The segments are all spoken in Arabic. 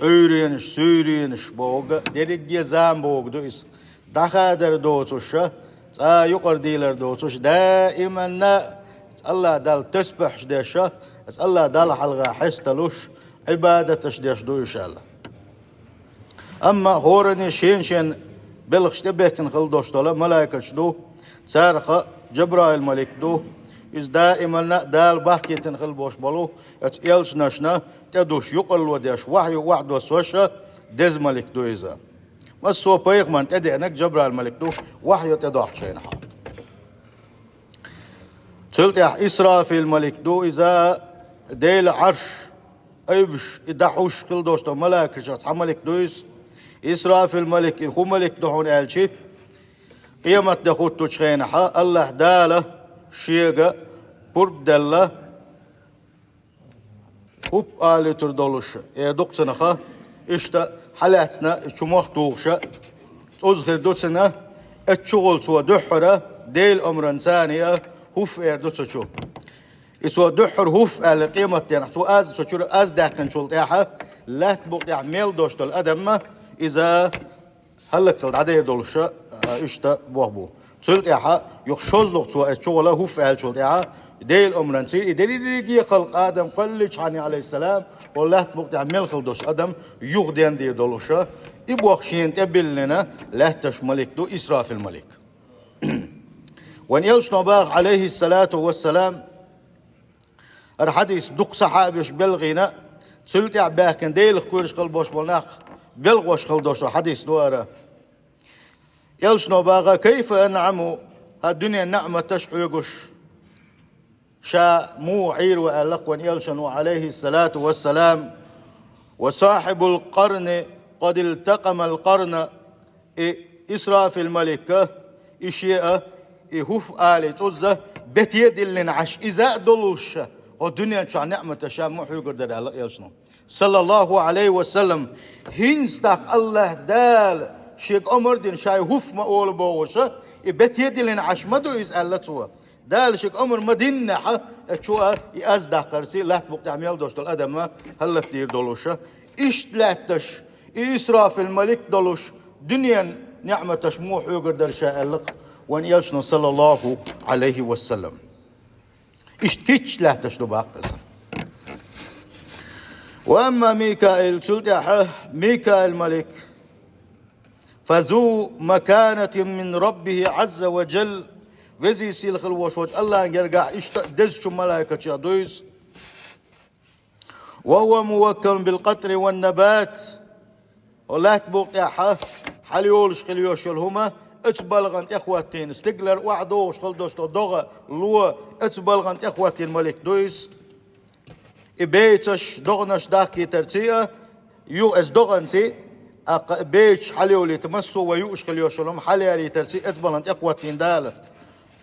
öyreniş, süyreniş boğga, derigge zam boğdu is. Dahadar doğuşuşa, yuqar diler doğuş. Daimen Allah dal tesbih deşa, Allah dal halga histaluş, ibadet deş do inşallah. Ama horani şen belxte bekin xil dostala malaikaç do, çarxa Cebrail malik do. Is daimen dal bahketin xil boş balu, et elç naşna تدوش يقل وديش وحي واحد وسوشة دز ملك دو إذا ما سو بيق من تدي أنك جبر الملك دو وحي تدوح شينها تلتح إسرافيل الملك دو إذا ديل عرش أيبش إدحوش كل دوشتو ملاك شخص ملك دويس إسرافيل الملك هو ملك دهون ألشي قيمة دخوت تشينها الله داله شيغا برد داله هوب آلي تردولش دوقتنا إشتا حالاتنا شموخ دوغشا أزخر دوتنا الشغل سوى دحرة ديل أمرا ثانية هوف دوتسا شو إسوا دحر هوف على قيمة يعني سوى أز شو أز داكن شلطيحة لا تبقى يعمل دوشت الأدم إذا هلك العدي دولشا إشتا بوهبو شلطيحة يخشوز لغت سوى الشغل هوف على شلطيحة ديل أمرنسي ديل خلق آدم قلش عني عليه السلام والله تبقى عمل خلدوش آدم يغدين دي دولشة إبوخشين تبلنا لا تشملك دو إسراف الملك وان يلش نباغ عليه الصلاة والسلام الحديث دق صحابيش بلغينا سلت عباه كان ديل خورش قلبوش بلناخ بلغوش خلدوش حديث دوارة يلش نباغ كيف أنعموا الدنيا النعمة تشحيقش شا مو عير وألق ونيلشن عليه الصلاة والسلام وصاحب القرن قد التقم القرن إسراف الملكة إشياء هف آلي تزة بتيد اللي نعش إذا دلوش والدنيا شا نعمة شا مو حيقر در ألق يلشن صلى الله عليه وسلم هنستق الله دال شيك أمر دين شاي هف ما أول بوشة بتيد اللي نعش مدو إزالتوا دالشك أمر مدينة شو يأزدح قرسي لا تبقى تعمل دوشت الأدم هلا تدير دولوشة إيش تلاتش إسراف الملك دولوش دنيا نعمة شموح يقدر شاء لك وان يلشنا صلى الله عليه وسلم إيش تيش تلاتش دباقز وأما ميكائيل سلطة ميكائيل ملك فذو مكانة من ربه عز وجل وزي سيلخ الوشوج الله يرجع دز شو ملائكة دويس وهو موكل بالقطر والنبات ولا تبقى حليولش خليوش الهما اتبلغنت اخواتين استقلر وعدوش خلدوش دوغا لو اتبلغنت اخواتين ملك دويس بيتش دوغنش داكي ترتيه يو اس دوغنتي بيتش حليولي تمسو ويوش خليوش الهم حليالي ترتيه اتبلغنت اخواتين دالر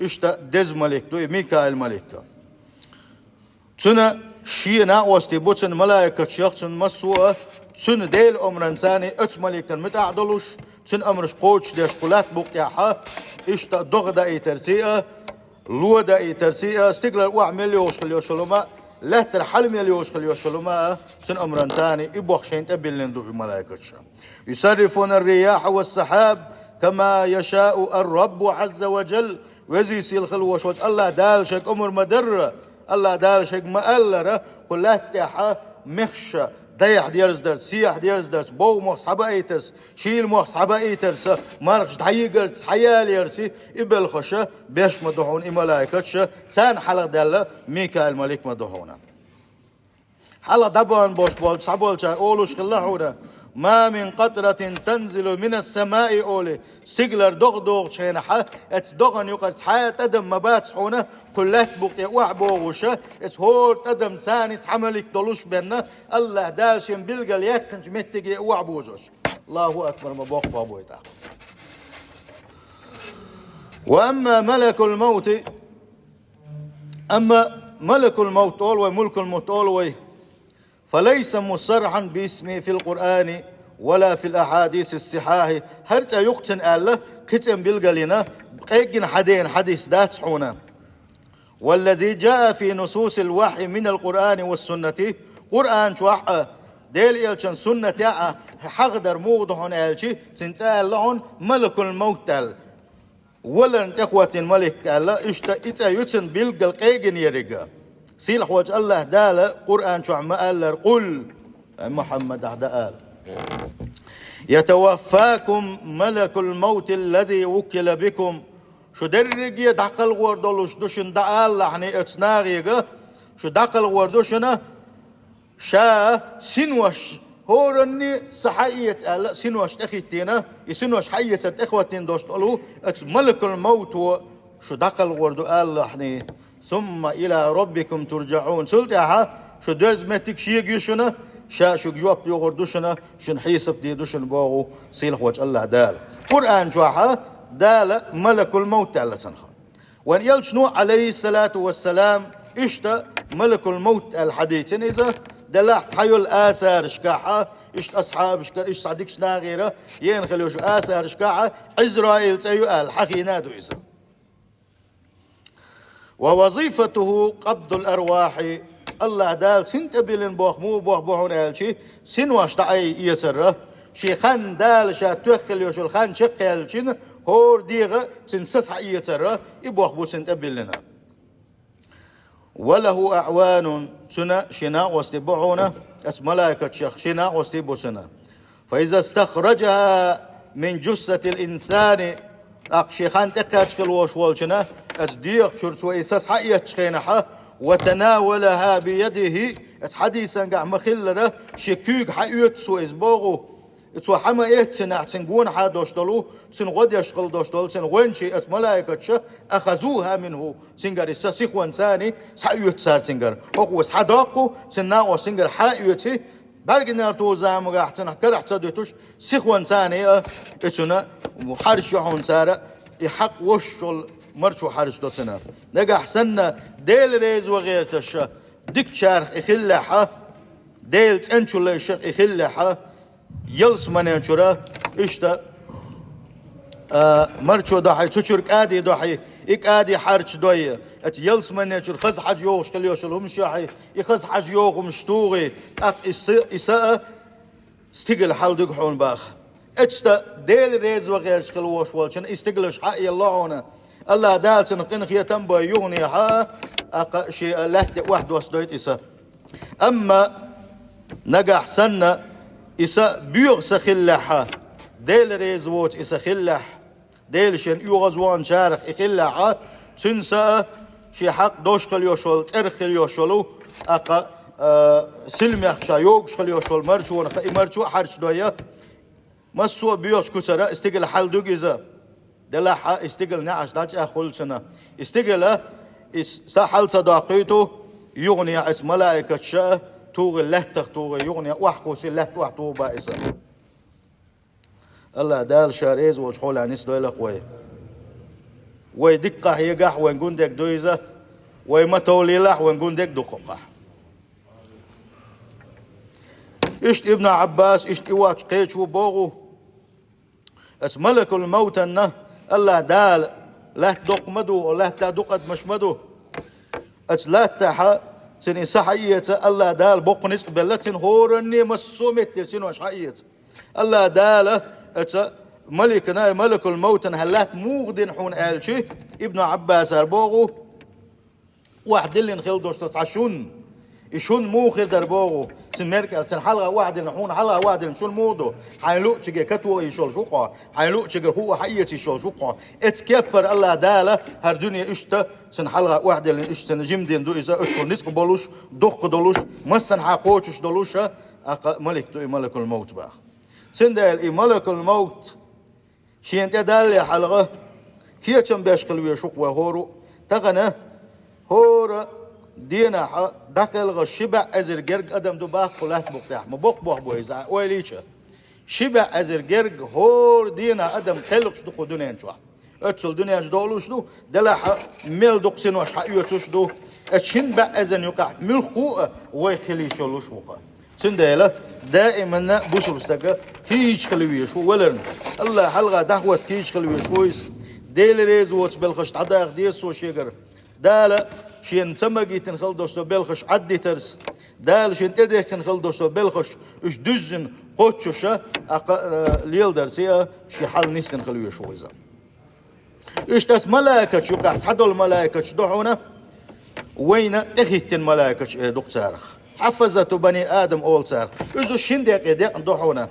إشتا دز ملك دو ميكائيل ملك تنا شينا وستي بوتن ملائكة شيخن مسوء تن ديل أمر إنساني أت ملك متعدلوش تن أمرش قوتش ديش قلات بقياحة إشتا دغدا إي ترسيئة لودا إي ترسيئة استقلال وعمل يوشخل يوشلوما لا ترحلم يوشخل يوشلوما تن أمر إنساني إبوخشين تبلن دو ملائكة يصرفون الرياح والسحاب كما يشاء الرب عز وجل وزي سيلخل وشوت الله دال شك أمر مدرة الله دال شك مألرة كلها تحا مخشة ضيح ديرز درس سياح ديرز درس بو مصحبة ايترس شيل مصحبة ايترس مارخش تحييقرس حيال يرسي إبل خشة بيش مدهون إملايكتش سان حلق دالة ميكائيل ملك مدهونا حلق دبان بوش بول صحبول شاي أولوش خلاحونا ما من قطرة تنزل من السماء أولي سيجلر دوغ شينحة اتس دوغن يقرس حياة أدم مبات حونة كلات بوقت وعبوغوشة اتس هور أدم ثاني تحملك دلوش بينا الله داشم بلغل يكنج متجي وعبوزوش الله أكبر مبوق بابويتا وأما ملك الموت ملك الموت أولوي ملك الموت أولوي فليس مصرحا باسمه في القرآن ولا في الأحاديث الصحاح هرتا يقتن الله كتن بالقلنا قيقن حدين حديث دات حونا والذي جاء في نصوص الوحي من القرآن والسنة قرآن شوحة ديل يلشن سنة يا حقدر موضحون يلشي تنتال لهون ملك الموت ولن إخوة الملك الله إتا يتن بيلقى القيقن يرقى سيلح وجه الله دال قرآن شو عم قال قل محمد أعداء يتوفاكم ملك الموت الذي وكل بكم شو درج يدعقل وردولوش دوشن دعال يعني اتناغيغا شو دعقل وردوشنا شا سنوش هورني صحية ألا سنوش أخيتنا يسنوش حية إخوتين دوشتولو ات ملك الموت شو دعقل وردو ألا يعني ثم إلى ربكم ترجعون سلطة شو درز متك شيء يشنا شا شو جواب يغردوشنا شن حيسب دي دوشن بوغو سيلح وجه الله دال قرآن جواها دال ملك الموت على تنخ وان يلشنو عليه الصلاة والسلام اشتا ملك الموت الحديثين إذا دلاح تحيو الآثار شكاحة اشت أصحاب شكا اش صديق شنا غيره ينخلوش آثار شكاحة إسرائيل تأيو الحقيناتو إذا ووظيفته قبض الأرواح الله دال سنت بيلن بوخ مو بوخ بوحون الشي سنواش دعي يسره شي خان دال شا توخل يوش الخان شقيل شين هور ديغه سنسس يسره يبوخ بو سنت بيلنا وله أعوان سنة شناء واستبعونه اس ملائكة شيخ شناء واستبو سنة فإذا استخرجها من جثة الإنسان أقشيخان تكاتشكل وشوالشنا اس ديغ شرسو إساس حقيقة وتناولها بيده حديثا قاع مخلره شكوك حيوت سو إزبوغو اتسو حما يهتنا تنقون حا دوشتلو تنغد يشغل دوشتلو تنغون شيء ملائكة أخذوها منه سنقر إساسيخ وانساني سحيوت سار سنقر وقو سحداقو سناغو سنقر حيوتي برقنا توزا مقاحتنا كرح تدوتوش سيخ وانساني اتسونا محارش يحون سارة يحق وشل مرشو حارش دوتنا نقا حسنا ديل ريز وغير تشا ديك شارح إخلحة ديل تنشو اللي شق إخلحة يلس من ينشره اشتا مرشو دوحي تشرك آدي دوحي إك آدي حارش دوية ات يلس من ينشر خز حاج يوغش خلي يوشل همش يحي يخز حاج يوغ مشتوغي اق إساء استقل حال دقحون باخ اتشتا ديل ريز وغير شقل وشوالشن استقلش حقي الله هنا الله دال سنقين خيا تنبا يغني ها اق شيء لهت واحد وسدويت إساء أما نجح سنة إسا بيغ سخلحة ديل ريزوت إسا خلح ديل شن يغزوان شارخ إخلحة تنسى شي حق دوش خليوشول ترخ خليوشولو أقا سلم يخشى يوغش خليوشول مرشو ونخي مرشو حرش دوية مسوا بيغش كسرة استقل حل دوغ إذا دلحة استقل نعش داج أخول سنة استقل حل صداقيته يغني عس ملائكة شاء توغ اللهتخ توغ يغني وحكوس اللهت وحتو بائسة الله دال شاريز وشحول عنيس دويلق ويدقح يقح ونقون ديك دويزة ويمتولي لح ونقون ديك دقح اشت ابن عباس اشت اواج قيش وبوغو اس ملك الموت انه الله دال لا تدق مدو ولا تدقد مش مدو اس لا تحا سن صحية الله دال بقنس بلتن هورني مسومت سن وشحية الله دال ات ملكنا ملك الموت هلات موغدن حون آلشي ابن عباس البوغو واحد اللي نخيل دوش تتعشون يشون موخر دربوغو سن مركل سن حلقة واحد نحون حلقة واحد نشون مودو حيلوك تجي كتوه يشول شوقا حيلوك تجي هو حيتي يشول شوقا اتكبر الله دالة هر دنيا اشتا سن حلقة واحد اللي اشتا نجمدين دو إذا اشتو نسق بولوش دق دولوش مسن حاقوتش دولوش ملك دو ملك الموت بقى سن دال ملك الموت شين تدال حلقة كي كم بيشقل ويشوق وهورو تغنى هور دينا داخل غشبع ازر جرج ادم دو باخ قلات بقتاح مبوق بوح بويزا ويليشا شبع ازر جرج هور دينا ادم خلقش دو دنيا شو اتسل دنيا دولوش دو دلا ميل دقسن وش حيوتش دو اتشن بع ازن يقع ملخو ويخليشولوش وقع سنديله دائما بوشل استقى كيش خلويش ولن الله حلقه دعوه كيش خلويش كويس ديل ريز وات بالخش عدا ديس وشيغر دالا شين تمجي تنخل دوستو بالخش عدي ترس دال شن تدكن خل دوستو بالخش إش دزن قطشة ليل درسية شي حال نيستن خلوية شويزا إش تس ملائكة شو قاعد تحدوا الملائكة دحونا وين تخيت الملائكة دوق سارخ حفظت بني آدم أول سارخ إذا شندق يدق دحونا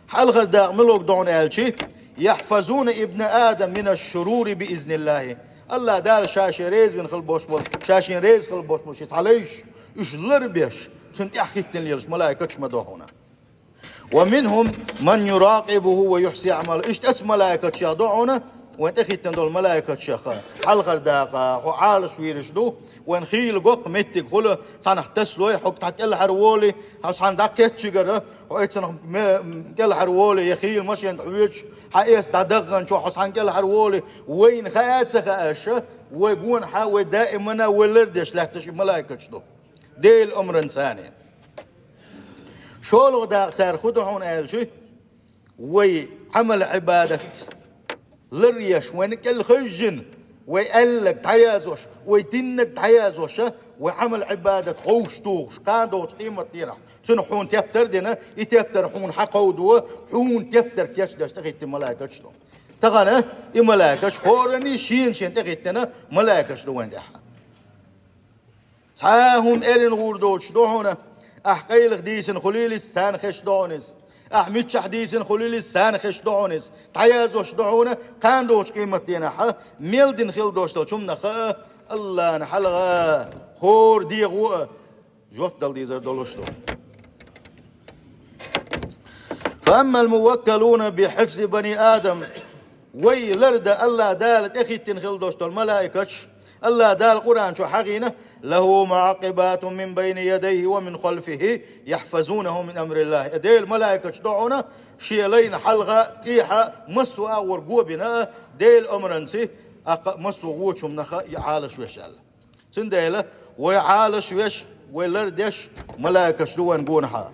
حال غير داق ملوك دون ألشي يحفظون ابن آدم من الشرور بإذن الله الله دار شاشي ريز من خل بوشمول شاشين ريز خل بوشمول شيت عليش إيش لربيش سنت أحكيتن ليرش ملائكة مدوحونا ومنهم من يراقبه ويحصي أعماله إيش اسم ملائكة يضعونا وانت أخيتن دول ملائكة شيخا حلقر داقا وعالش ويرشدو وان خيل قوق متك خلو صانح تسلوي حق تحت الحرولي صان داكيت شجرة وإيتنا الحرولي يخيل ماشي عند حويج حقيس دغن شو حصان الحرولي وين خيات سخاش ويقون حاول دائما ولردش لحتش ملائكة شدو دي الأمر إنساني شولو داق سار خدوحون قال شي وعمل عبادة لريش وينك الخجن ويقلك تعيازوش ويتنك تعيازوش وعمل عبادة خوش توش قادو تقيمة تيرح سنحون تفتر دينا يتفتر حون حقودو حون تفتر كيش داش تغيت ملايكة شتو تغانا ملايكة خورني شين تغيتنا ملايكة شتو وين دحا تاهم إرن غوردو شتو هنا أحقيل خديسن خليل السان خش دونس أحمد شحديسن خليل السان خش دونس تعيازوش دعونا كان دوش قيمة دينا حا ميلدن خيل دوش دو شمنا خا الله نحلغا خور ديغو جوت دل ديزر دولوش دو فأما الموكلون بحفظ بني آدم ويلرد الله دالت أخي تنخل دوش دو الملائكة الله دال القرآن شو حقينه له معقبات من بين يديه ومن خلفه يحفظونه من أمر الله ديل الملائكة دعونا شيلين حلقة كيحة مسوا ورقوا بنا ديل أمرنسي مسوا ووشهم نخا يعالش ويش الله سنديلة ويعالش ويش ويلردش ملائكة دوان قونها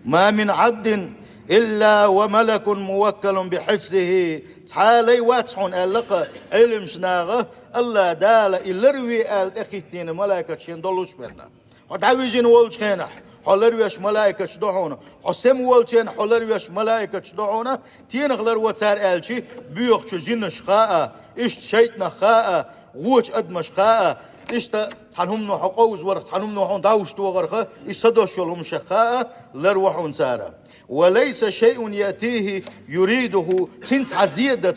ما من عبد إلا وملك موكل بحفظه تعالي واتحون ألقى علم شناغه الله دال إلروي آل تخيتين ملائكة شين دولوش بيرنا وتعويجين والش خينح حلرويش ملائكة شدوحونا حسم والشين حلرويش ملائكة شدوحونا تينغلر وتار آلشي بيوخش جنش خاء إشت شيطنا خاء غوش أدمش خاء إشت تحنهم نوحو قوز ورق تحنهم نوحو داوش توغرخ إشتدوش يولهم شخاء لروحون سارة وليس شيء يأتيه يريده سنت عزيدة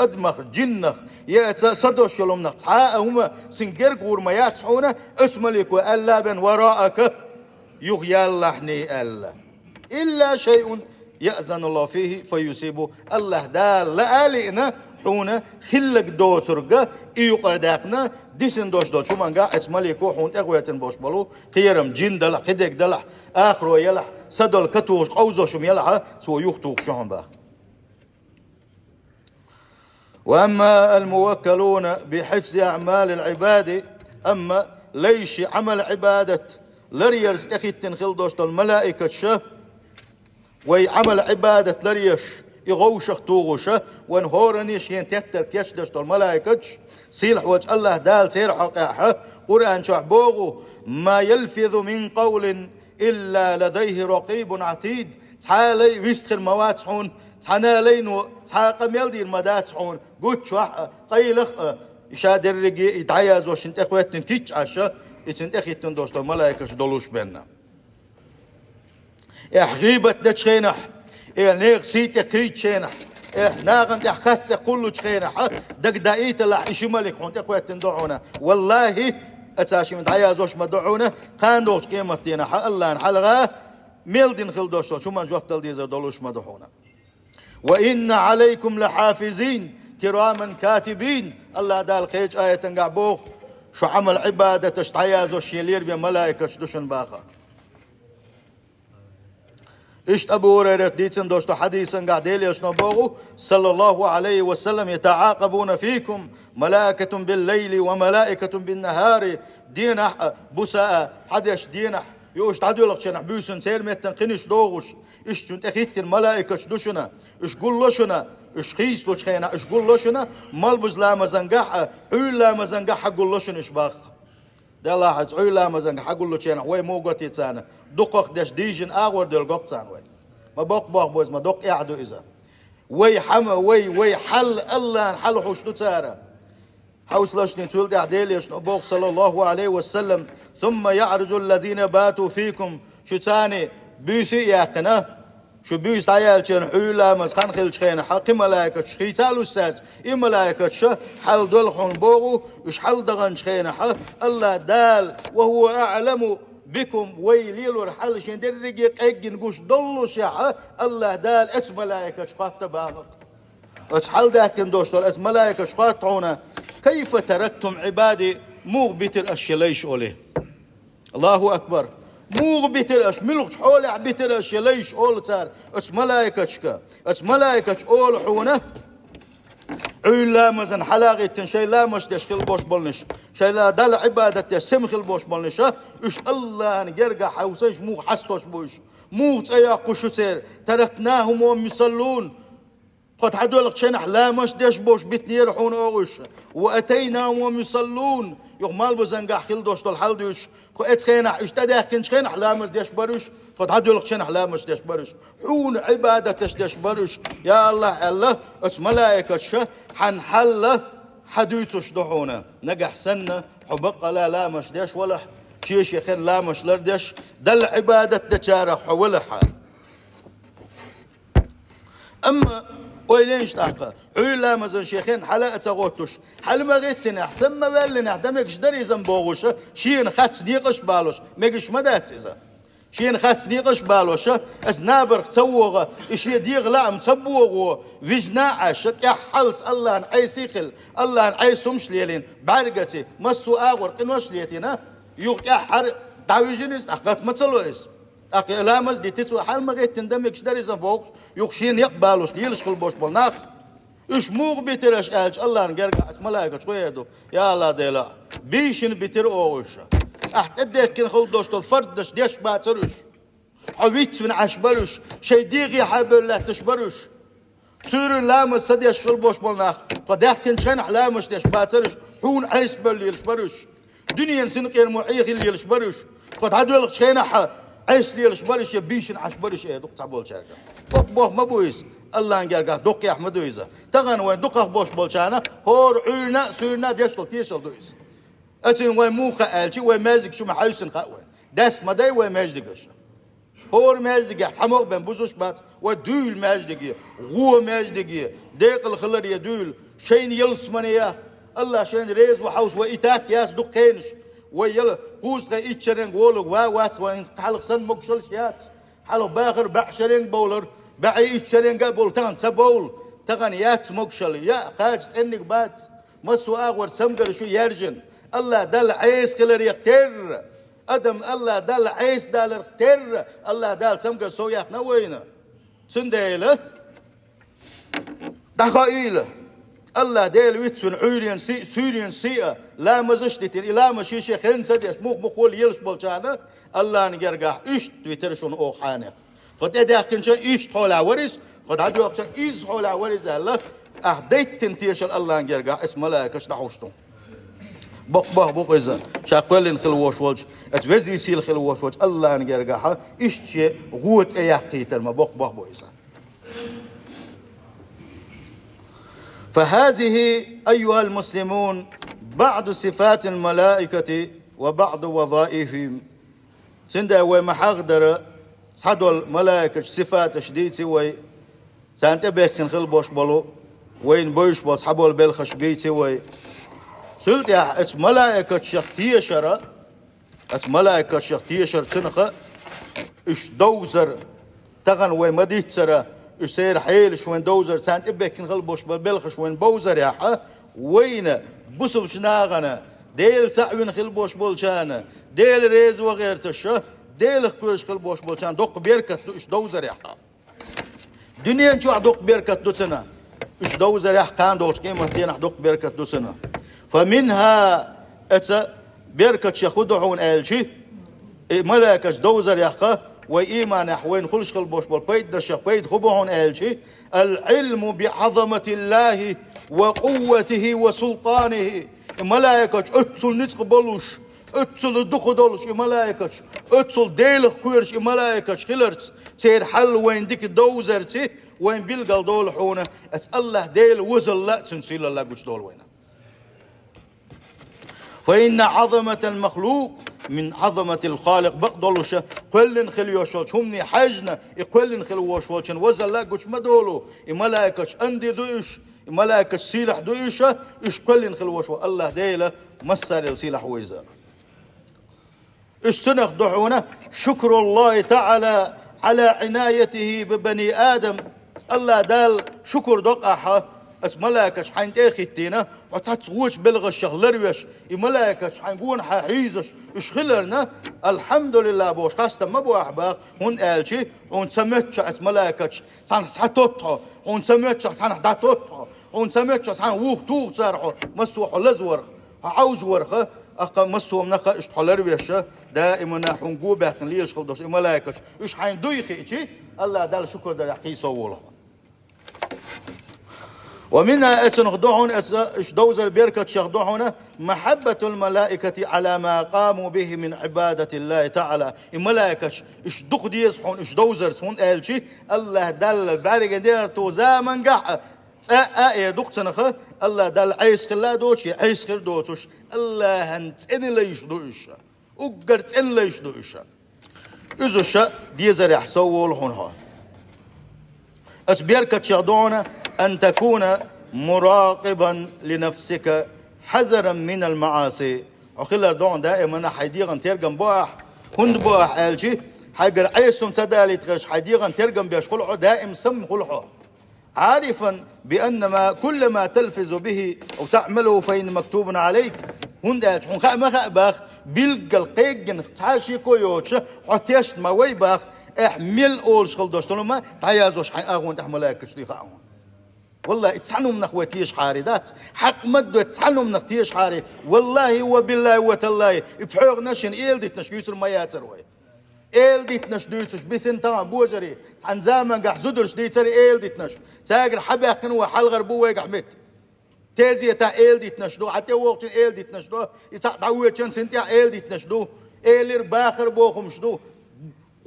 أدمخ جنخ يأتصدوش يولهم نقطعاء هما سنجرق ورما ياتحونا اسملك وألا بن وراءك يغيى اللحني ألا إلا شيء يأذن الله فيه فيصيبه الله دار لآلئنا حونا خلق دوترقا إيو قرداقنا ديسن دوش دوش ومانقا اسماليكو حون تقويتن بوش بلو قيرم جين دلح خدق دلح آخرو يلح سدل كتوش قوزوشم يلح سو يختوك شهن باخ وأما الموكلون بحفظ أعمال العباد أما ليش عمل عبادة لريرز تخيتن خلدوش الملائكة شه ويعمل عبادة لريش يغوشخ توغوشه ونهورنيش ينتتر كيش دشت الملائكة سيلح وجه الله دال سير حقاحه قرآن شعبوغو ما يلفظ من قول إلا لديه رقيب عتيد تعالي ويستخر مواتحون تعنالين تعاقم يلدي المداتحون قد شوح قيلخ إشادر رقي يتعيز وشنت إخواتن كيش عشا إشنت إخيتن دوشت الملائكة دولوش بينا إحغيبت دتشينح نيغ سيتي كيت شينح ناغن تحخت كله شينح دق دايت الله إشمالك حنت إخواتن دعونا والله أتاشي من تعيازوش مدعونا كان دوش قيمتنا الله نحلغا ميلدين خل دوش شو من جوتل ديزر دولوش مدعونا وإن عليكم لحافظين كراما كاتبين الله دال خيج آية تنقعبوخ شو عمل عبادة تشتعيازوش يلير بملائكة شدوشن باخا إشت أبو هريرة ديتن دوشتو حديثا قاعدين يشنبوه صلى الله عليه وسلم يتعاقبون فيكم ملائكة بالليل وملائكة بالنهار دينح بساء حدش دينح يوش تعديلك شنح بيسن سير ميتن قنش دوغش إش جنت أخيت الملائكة شدوشنا إش قلوشنا إش خيس لوش خينا إش قلوشنا مالبز لا مزنقح حول لا مزنقح قلوشن إش باخ ده الله حتعوي لا مزنج حقول له شيء وين مو قتي تانا دقق دش ديجن أغور دل قبتان وين ما بق بوز ما دق يعدو إذا وي حما وي حل الله حل حشتو تارا حوس لشني تولد عديليش نبوك صلى الله عليه وسلم ثم يعرج الذين باتوا فيكم شو تاني بيسي ياقنا شو بيس عيال شن حولا مسخن خل شخين حق ملائكة شخيتالو سات إيه ملائكة ش حل دلخون بوغو إش حل دغن شخين حق الله دال وهو أعلم بكم ويليلو الحل شن درجي قيق نقوش ضلو شح الله دال إت ملائكة شقات تباغق إت حل داكن دوشتول إت ملائكة شقات تعونا كيف تركتم عبادي مغبتر أشيليش أوليه الله أكبر مو بيترش ملوك حول بيترش ليش أول صار أش ملايكة أش ملايكة أول حونه إلا مثلا حلاقة شيء لا مش دشخل بوش بلنش شيء لا دل عبادة سمخل بوش بلنش إيش الله نجرجع حوسش مو حستوش بوش مو تياقو شتير تركناهم وهم يصلون قد حدولك شنح لا مش دش بوش بتنير حون أوش وأتيناهم وهم يصلون يغمال بزنجح خل دوش طول حل دوش قد خينح اشتدى كنش خينح لا مش دش برش قد حدولك شنح لا مش دش برش حون عبادة تشدش برش يا الله الله اس ملائكة شه حنحل حدوثش دحونا نجح سنة حبق لا مش دش ولا شيش يخير لا مش لردش دل عبادة تشارح حولها أما ويلينش تحقا علا مزن شيخين حلاقة تغوتوش حل ما غيتنا أحسن ما بالنا دمكش دري زنبوغوش شين خات ديقش بالوش ميقش مدات إذا شين خات ديقش بالوش أس نابر تسوغ إشي ديغ لعم تبوغو فيجنا عاشت يا حلت الله نعي سيخل الله نعي سمش ليلين بعرقتي مستو آغور قنوش ليتنا يوغ يا حر دعويجينيس أحقات متسلويس أقي لا مز دي تسوى حال ما غيت تندمج داري زنبوغ يخشين يقبالوش ليلش كل بوش بالناخ إيش موغ بيترش ألج الله نجرجع ملايكة شوية يدو يا الله ديلا بيشن بيتر أوش أحتدك كن خل دوش تفردش ديش باترش حويت من عشبرش شي ديغي حبل لا تشبرش سير لا مز سديش كل بوش بالناخ قدح كن شنح لا مش ديش باترش حون عيس بل يلشبرش دنيا سنقير معيخ اللي يلشبرش قد عدولك شينح عيش لي الشبرش يبيشن عشبرش ايه دق تعبول شاركه بوه ما بويس الله نجرجع دق يا احمد ويزا تغن وين دق بوش بولشانا هور عينا سيرنا ديشل تيشل دويس اتين وين موخا الشي وين مازك شو محايسن خاوين داس مداي وين ماجدقش هور ماجدق حمق بن بوزوش بات ودول ماجدق غو ماجدق ديق الخلر يدول شين يلسمنيا الله شين ريز وحوس وإتاك ياس دقينش ويلا قوس غا إتشرين قولك وات وين حلق سن مقشل شيات حلق باخر بعشرين بولر بعي إتشرين قبول تغن تبول تغن يات مقشل يا قاج تنك بات مسو آغور سمقر شو يرجن الله دل عيس كلر يختر أدم الله دل عيس دال يختر الله دال سمقر سو يخنا وينا سنديله دقائيله الله ديل ويتسون عيرين سوريين سيئة لا مزشتين لا مشي شيخين سديس مقول يلش بولشانا الله نجرجع إيش تويترشون أو حانة قد إذا كنت إيش حول عوريس قد عدو أكشن إيش حول عوريس الله أهديت تنتيش الله نجرجع اسم الله كش نحوشتون بق إذا شاقلين خلوش وجه أتوزي سيل خلوش وجه الله نجرجع إيش شيء غوت أيقيتر ما بق إذا فهذه أيها المسلمون بعض صفات الملائكة وبعض وظائفهم سندا ومحاغدر صدوا الملائكة صفات شديد سوي سانتبه خل بوش بلو وين بوش بوش حبوا البلخش بيت سوي سلت يا ات ملائكة شختية شرا ات ملائكة شختية شر تنخ اش دوزر تغن ومديت سرا يصير حيل شوين دوزر سانت إبكين غلبوش بالبلخ شوين بوزر يا حا وين بصل شناغنا ديل سعوين خلبوش بولشانا ديل ريز وغير تشه ديل خكورش خلبوش بولشان دوق بيركت إيش دوزر يا حا دنيا نشوع دوق بيركت دو سنة إيش دوزر يا حا كان دوش كيما تينا دوق بيركت دو سنة فمنها أتا بيركت شخدعون آلشي ملاكش دوزر يا حا وإيمان أحوين خلش خلبوش بالبيت دشق بيت خبهون آلشي العلم بعظمة الله وقوته وسلطانه ملائكة أتصل نتقبلوش اتسل دخدولش ملائكة اتسل ديلخ كويرش ملائكة خلرت تير حل وين ديك دوزرتي وين بيلقال دول حونه اس الله ديل وزل لا تنسيل الله قش دول وين. فإن عظمة المخلوق من عظمة الخالق بقدلوش كل خليوشوش همني حجنا يقول خليوشوش وزل لا قش مدولو ملائكة اندي دوش ملائكة سيلح دوشة إيش كل خلوشوا الله ديله مسر السيلح ويزا. استنخ دعونا شكر الله تعالى على عنايته ببني آدم. الله دال شكر دقحة اس ملائكة حين تاخيتينا وتتغوش بلغ الشغلروش ملائكة حين قون حيزش إيش خلرنا الحمد لله بوش خاصة ما بو أحباق هون قالشي هون سمتش اس ملائكة سنحتوتها هون سمتش سنحتوتها هون سمتش سان ووخ توغ صارحو مسوح لزورخ عاوز ورخه اقا مسو منخه اش حلر بيشه دائما حنقو بحثن ليش خلدوش ملائكه اش حين دويخي اتي الله دال شكر دال حقيسه وله. ومنها اتنخدعون اش دوزر بيركه شخدعون محبه الملائكه على ما قاموا به من عباده الله تعالى. الملائكه اش دق ديسحون اش دوزر سون قالشي الله دال بارق ديرتو زمن قح يا دكتور الله دال عيس خلا دوش عيس خير دوتش الله هنتن ليش دوش وقرت ان ليش دوش إذا شاء ديزر يحسول هونها أتبيرك تشغدون أن تكون مراقبا لنفسك حذرا من المعاصي. وخلال دون دائما حيديغن ترجم باح هند باح الجي حجر عيسم تدالي تغش حيديغن ترجم بيش خلعه دائم سم خلعه عارفا بأن ما كل ما تلفظ به أو تعمله فإن مكتوب عليك هنداج هنخا ما خابخ بيلقى القيجن تعاشي كويوتش حتيش ما ويبخ احمل أول شغل دوستلو ما تعيازوش حين أغون تحملاك شتي خاون والله اتسعنوا من اخواتيش حاري ذات حق مدو اتسعنوا من اختيش حاري والله وبالله وتالله بحوغ نشن إيل ديت نشيوت المياتر وي إيل ديت نش دوتش بسنتان بوجري عن زمان قح زدرش ديتري إيل ديت نش تاجر حبيقن وحلغر بوي قحمت تازي تا إيل ديت نشدو حتى وقت إيل ديت نشدو يتعوي تشن سنتيا إيل ديت نشدو إيلر باخر بوخم شدو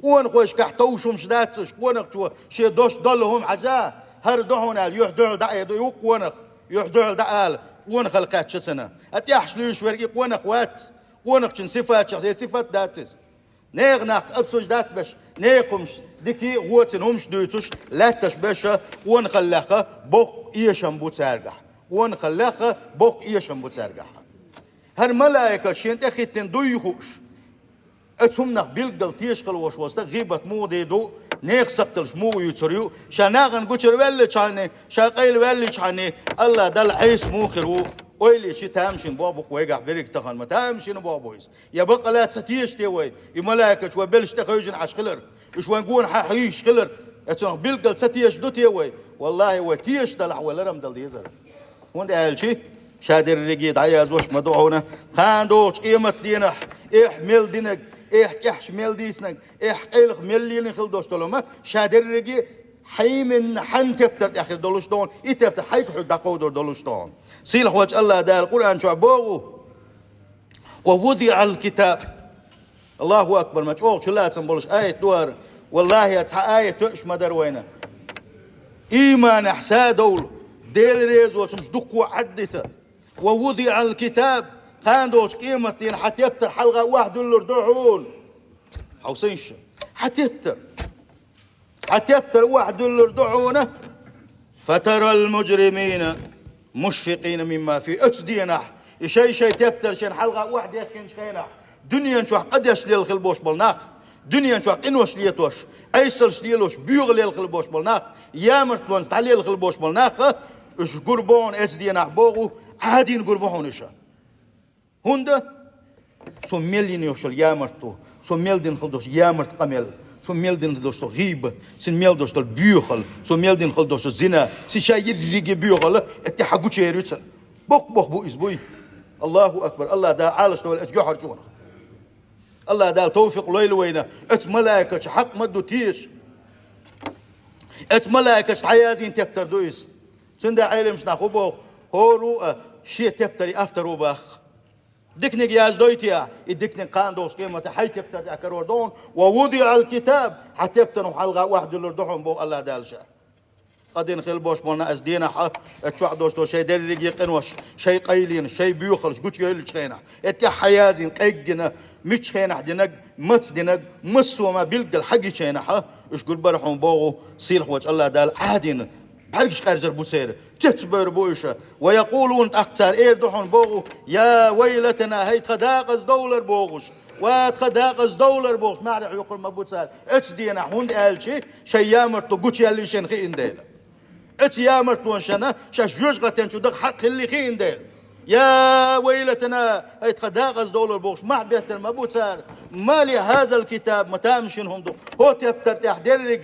قون خوش كحتوشم شداتش قونك شو شي دوش دلهم عجا هر دهون قال يحدع دعي يوق قونك يحدع دعال قون خلقات شسنة أتيحش ليش ورقي قونك وات قونك شن صفات شخصية صفات داتس نيغناق أبسوش دات بش نيقمش ديكي غوتن همش دوتش لا تشبش قون خلاقة بوق إيشم بوتسارقح قون خلاقة بوق إيشم بوتسارقح هر ملايكة شين تخيتن دويخوش اتهمنا بيلقل تيشقل وشوستا غيبة مودي دو نيخ سقتلش مو يتريو شناغن قوشر ويلي شاني شاقيل ويلي شاني الله دل عيس موخرو ويلي شي تامشين بابوك ويقع بريك تخان ما تامشين بابويس يبقى لا تستيش تيوي يملايكة شو بلش تخيجن عشقلر شو نقول حيش خلر اتهمنا بيلقل ستيش دو تيوي والله وتيش دلح ولا رمدل ديزر وانت قال شي شادر الرقيد عياز وش مدعونا خاندوش قيمة دينح احمل دينك احمل ديسنك قيلخ مليون خل دوستلوما شادر رقي حيمن حن تبتر اخر دولشتون تبتر حيك حد قودر دولشتون سيلح وجه الله دا القرآن شو عبوه ووضع الكتاب الله أكبر ما تقول شو لا تنبولش آية دوار والله يتحى آية تؤش مدر وينه إيمان أحسا دول ديل ريز وشمش دقوا عدته ووضع الكتاب خاندوش قيمتين حتى يبتر حلقة واحد اللردعون حوسينش حتى يبتر واحد اللردعونه فترى المجرمين مشفقين مما في اتدينا شيء تبتر شين حلقة واحد يكين شينح دنيا شو قد يشلي الخلبوش بالناق دنيا شو قنوش ليتوش ايسل شليلوش بيغ لي الخلبوش بالناق يا مرتلون تعلي الخلبوش بالناق اش قربون اسدينا بوغو عادين قربون إشا هندا سو ميلين يوشل يامرتو سو ميلدين خلدوش يامرت قمل سو ميلدين خلدوش غيبة سن ميلدوش بيوخل سو ميلدين خلدوش زنا سي شاير ريجي بيوخل اتي حقو تشيريتسن بوك بو اسبوي الله اكبر الله دا عالش دول اتجوحر جونا الله دا توفيق ليل وينا ات ملائكة حق مدو تيش ات ملائكة حيازين تبتر دويس سن دا عيلم شناخو بوخ هو رؤى شيء تبتري افترو باخ دكنك ياز دويتيا الدكنك قان دوس قيمة حي تبتدع كروردون ووضع الكتاب حتى يبتنوا حلقة واحد لردهم بو الله دالشا قدين خل بوش بولنا أزدينا اتشوع دوستو شي دريق يقنوش شي قيلين شي بيوخلش قوش يقول شخينا اتيا حيازين قيقنا مش خينا دينك مت دينك مسوا ما بيلقى الحق شينا اش قول برحون بوغو سيلح وجه الله دال عادين بحرقش خارج بوسير تتبر بويشة ويقولون أكثر إير دحون بوغو يا ويلتنا هي تخداقز دولار بوغوش وتخداقز دولار بوغوش ما عرف يقول ما بوتسال اتش دينا هوند قالشي شي يامرتو قوش يالي شين خي انديلا اتش يامرتو شنا شاش جوج غتين شو دق حق اللي خي انديل يا ويلتنا هي تخداقز دولار بوغوش ما بيتر ما بوتسال مالي هذا الكتاب متامشنهم دو هو تبتر تحدرق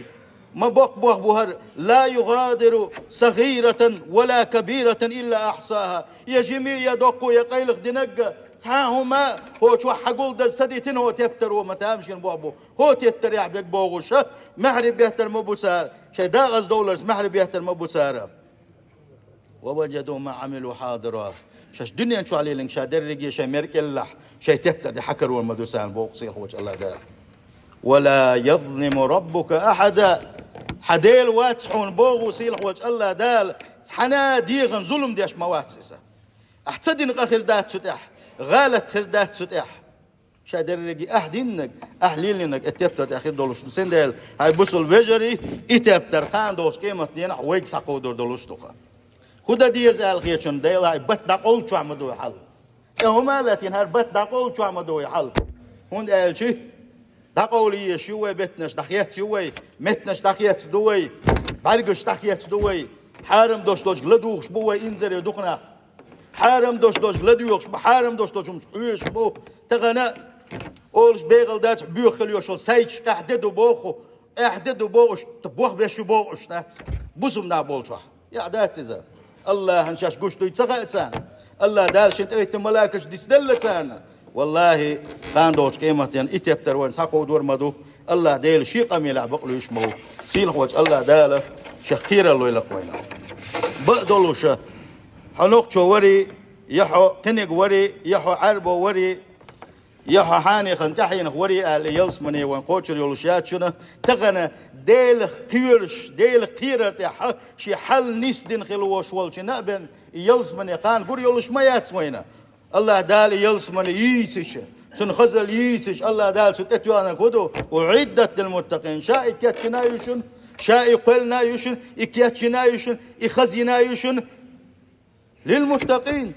ما بوق بوهر لا يغادر صغيرة ولا كبيرة إلا أحصاها يا جميع يدقوا يا قيلق دنقة تاهما هو شو حقول ده سديتين هو تبتر وما تامشين بوابو هو تبتر يحبك بوغوشة محرب بيهتر مبوسار شي داغز دولارز محرب بيهتر مبوسار ووجدوا ما عملوا حاضرا شاش دنيا شو عليه لنك شادر رقي شي مركلح شي تبتر دي حكر والمدوسان بوق صيح وجه الله دار ولا يظلم ربك أحدا حديل واتحون بوغو سيلح وجه الله دال حنا ديغن ظلم ديش مواتسسة احتدين غخر دات ستح غالت خر دات ستح شادر رقي أهدينك أهليلنك اتبتر أخير دولوش سين ديل هاي بوصل بجري اتبتر خان دوش قيمة دينا ويك ساقو دور دولوش توقع خدا ديز الغيشن ديل هاي بات داقول شو عمدو يحل هما لاتين هاي بات داقول شو عمدو يحل هون قال شي داقولي شوي بتنش دخيت شوي متنش دخيت دوي برقش دخيت دوي حارم دوش دوش غلدوش بوي انزر يدوخنا حارم دوش دوش غلدوش بحارم دوش دوش مش حويش بو تغنى اولش بيغل دات بيوخل يوشل سايش تحددو بوخو احددو بوش تبوخ بيشو بوش تات بوسم نا بولشا يا دات إذا الله هنشاش قوش دوي تغيتان الله دالش انت ايت ملاكش ديسدلتان والله كان دوش قيمة يعني اتبتر وين ساقو دور مدو الله ديل شي قمي لعبقلو يشمو سيل وجه الله داله شخير الله يلقوينا بقدلوش حنوق شو وري يحو قنق وري يحو عربو وري يحو حاني خنتحين وري آل يلسمني وين قوتشر يولوشيات شنا تغنى ديل قيرش ديل قيرة يحو شي حل نيسدين خلوش والشي نقبن يلسمني قان قول يولوش ما ياتسوينا الله دال يلسمن ييسش سنخزل ييسش الله دال ستتوانا كدو وعدت للمتقين شاء كاتنا يشن شاء قلنا يشن إكياتنا يشن إخزينا يشن للمتقين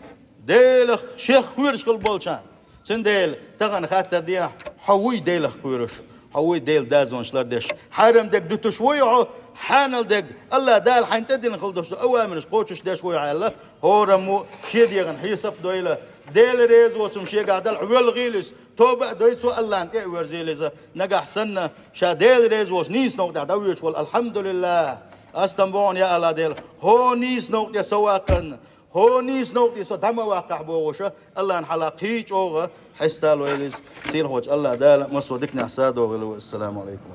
ديل شيخ خويرش كل بولشان سن ديل تغن خاطر دي حوي ديل خويرش حوي ديل دازون شلر ديش حرم دك دو شويعو حانل دك الله دال حين تدين خلدش اوامرش قوتش داش وي على هو رمو شيد يغن حيصف دويله ديل ريز وسم شي قاعد الحول غيلس توبه دويسو الله انت ورزيلز نجح سنه شا ديل ريز وس نيس نو دويش والحمد لله استنبون يا الله ديل هو نيس نو يا سواقن هو نيس نو يا دم واقع بوشه الله انحلق هيج اوغه حستال ويلز سين وجه الله دال مسودكنا حساد والسلام عليكم